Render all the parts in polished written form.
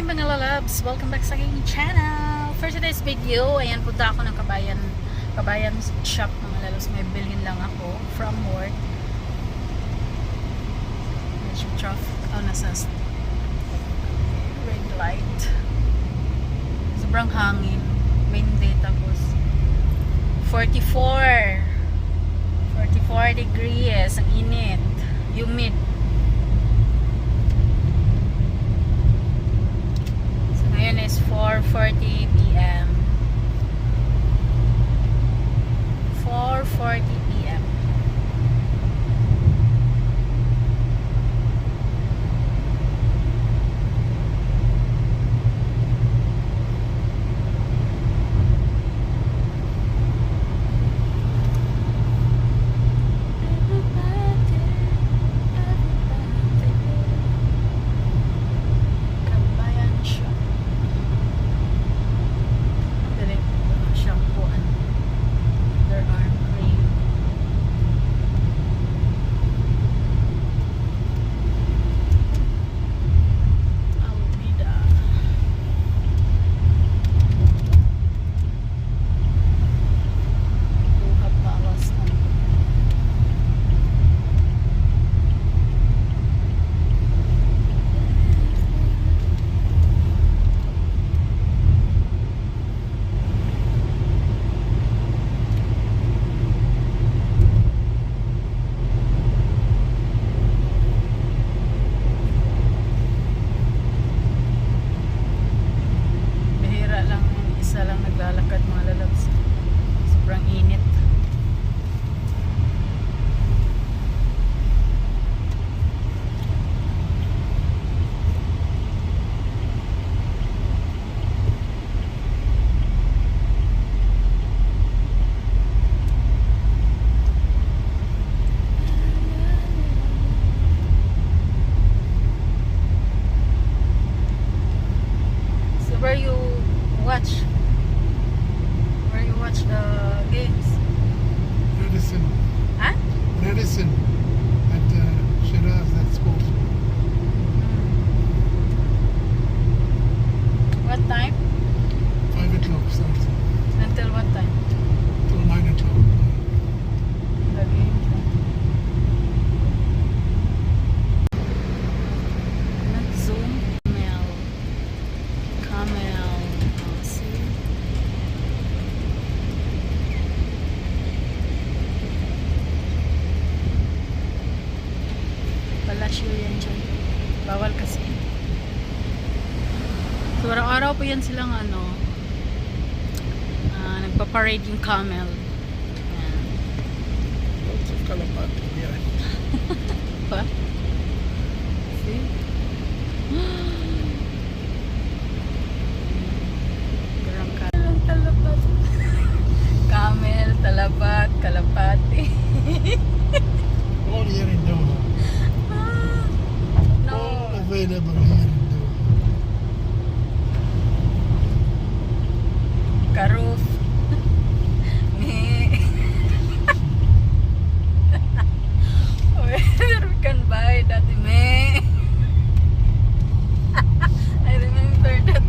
mga lalabs! Welcome back sa aking channel! For today's video, ayan, punta ako ng Kabayan shop mga lalabs. May bilhin lang ako from work. Medyo traffic. Nasa red light. Sobrang hangin. Windy tapos 44 degrees. Ang init. Humid. Ngayon is 4:40 p.m. 4:40 p.m. Isa lang naglalakad mga lalabs. Sobrang init. So where you watch the games? Radisson. Huh? Radisson at Shiraz, that sports. What time? 5 o'clock starts. Until what time? Till 9 o'clock. The game. Zoom. Camel. Oh, see? Palasyo yan dyan. Bawal kasi. So, araw-araw po yan silang nagpa-parade yung camel. Ayan. Lots of Kalapati behind. Pa? See? Garang talabat. Camel, talabat, kalapati. All here in Doha. No. All available here in Doha. Karuf. Where we can buy that me. I remember that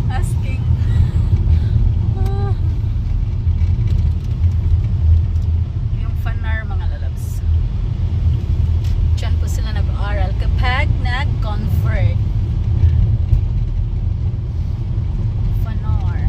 asking. Yung fanar mga lalabs. Diyan po sila nag-aaral kapag nag-convert. Fanar.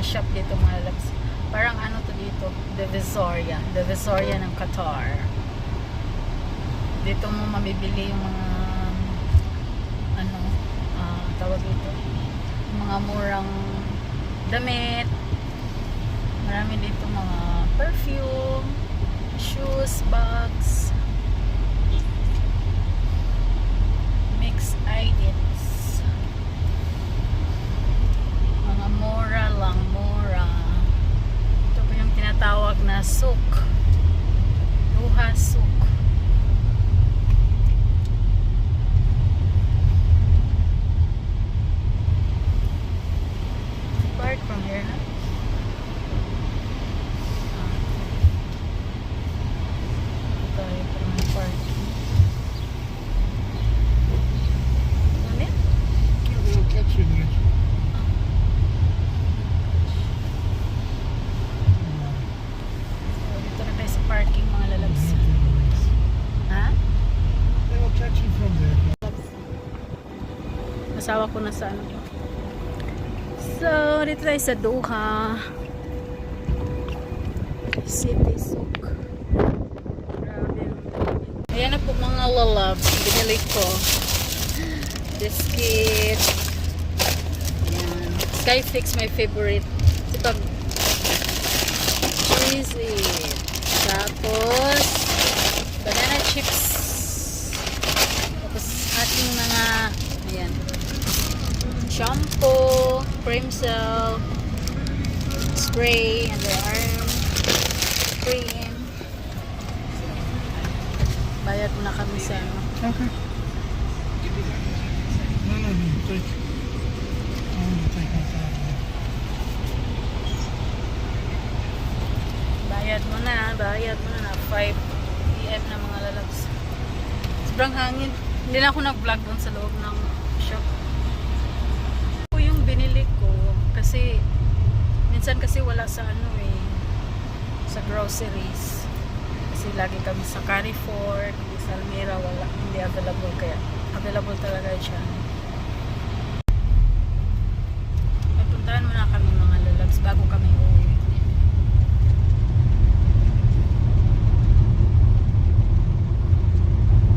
shop dito mga lalabs. Parang ano to dito, Divisoria ng Qatar. Dito mo mabibili yung mga ano, tawag dito, yung mga murang damit. Marami dito mga perfume, shoes, bags, mixed items. Mga mura lang, mura. Ito po yung tinatawag na souk. Luha souk. Park from here na. Ito yung park. Ano yun? They'll catch you there. So, dito na tayo sa parking mga lalabs. Ha? They will catch you from there. Asawa ko na sa ano. So, dito tayo sa Doha. City Souk. Grabe. Ayan na po mga lalabs. Binili ko. Biscuit. Ayan. Skyfix, my favorite. Ito. Cheesy. Tapos, banana chips. Tapos, ating mga, ayan, shampoo, cream gel, spray, underarm, cream. Bayad muna kami sa ano. Okay. No, take. I want to take my time. Bayad muna na 5 PM na mga lalabs. Sobrang hangin. Hindi na ako nag-vlog doon sa loob ng shop. Ito yung binili ko kasi minsan kasi wala sa ano sa groceries. Kasi lagi kami sa Carrefour, sa Almira wala, hindi available, kaya available talaga siya. Puntahan muna kami mga lalabs bago kami uuwi.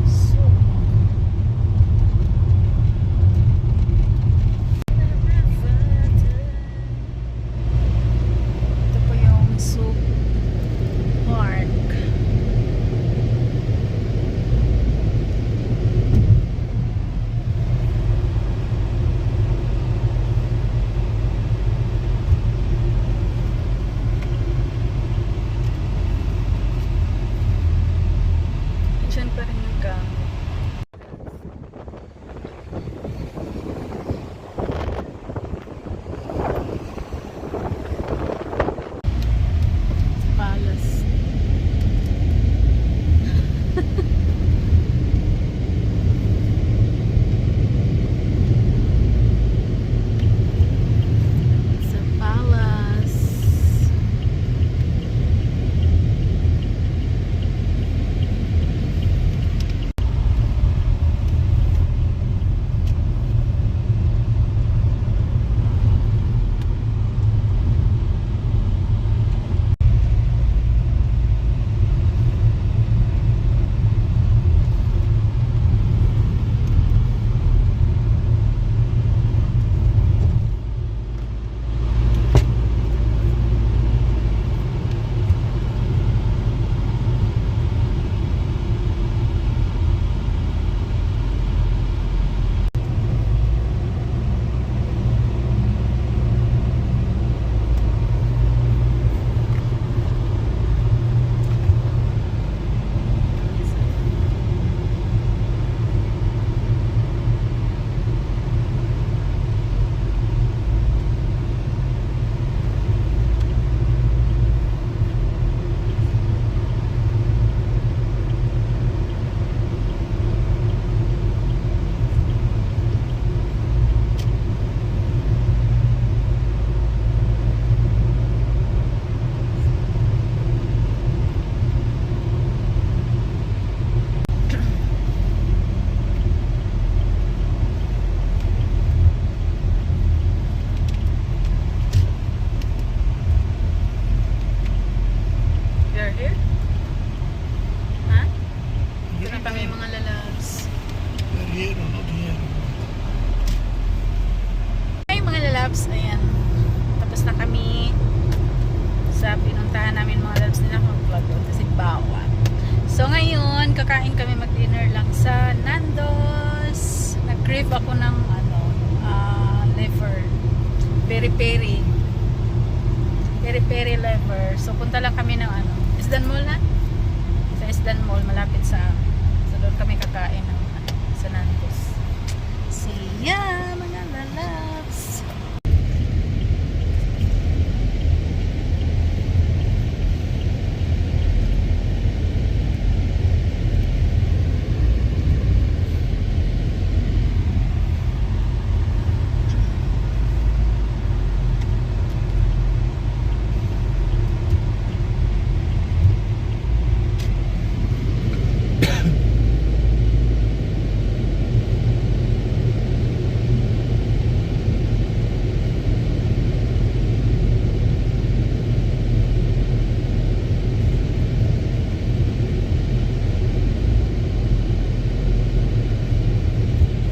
So, ito po yung Souk Park. are here? Ha? Ito Here na kami mga lalabs. They're here or not here. Ay mga lalabs, ayan. Tapos na kami sa pinuntahan namin mga lalabs nila mag-vlog doon kasi bawa. So ngayon, kakain kami mag-dinner lang sa Nando's. Nag-crave ako ng liver. Peri-peri. Peri-peri liver. So punta lang kami ng Isdan Mall ha? Sa Isdan Mall, malapit sa doon kami kakain ng sa Nando's. See ya mga lalabs!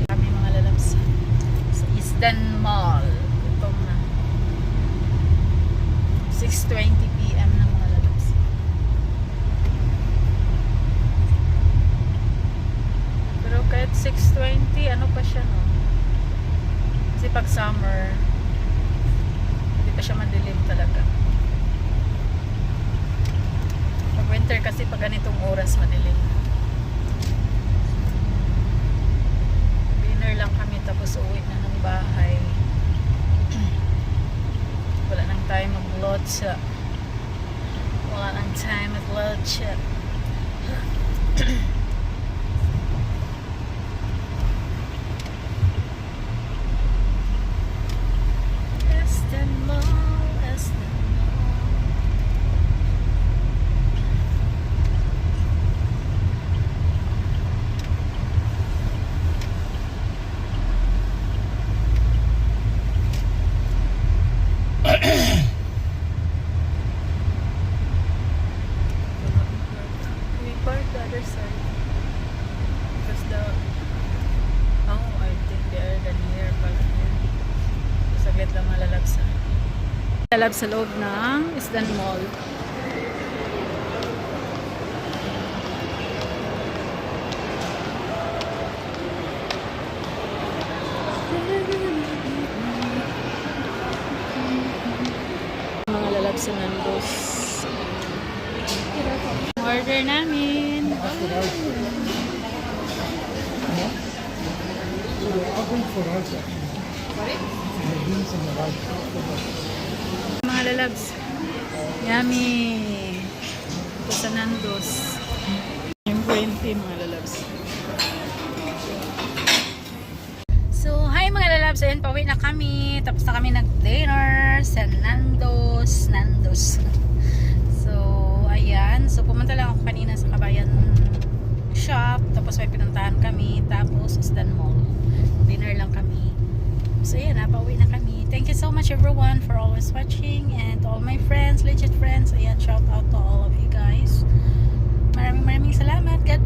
Kami mga lalabs sa Isdan Mall. Gutom na. 6:20 PM na mga lalabs. Pero kahit 6:20, ano pa siya no? Kasi pag summer, hindi pa siya madilim talaga. Pag winter kasi pag ganitong oras madilim. Dinner lang kami tapos uwi na ng bahay. Wala nang time mag-lotsa. Wala nang time mag-lotsa. Estan Mall, Estan Mall. We park the other side because I think they are the near pala here. Saglit lang mga lalabs ha. Lalabs sa loob ng Isdan Mall. Mga lalabs sa Nando's. Order namin. Open for us actually. The beans and the rice. Mga lalabs. Yummy. Ito sa Nando's. Yung 20 mga lalabs. So, hi mga lalabs. Ayan, pauwi na kami. Tapos na kami nag-dinner sa Nando's. So, ayan. So, pumunta lang ako kanina sa Kabayan shop. Tapos may pinuntahan kami. Tapos, Isdan Mall. Dinner lang kami. So, ayan, pauwi na kami. Thank you so much everyone for always watching. And to all my friends, legit friends. Ayan, shout out to all of you guys. Maraming salamat. God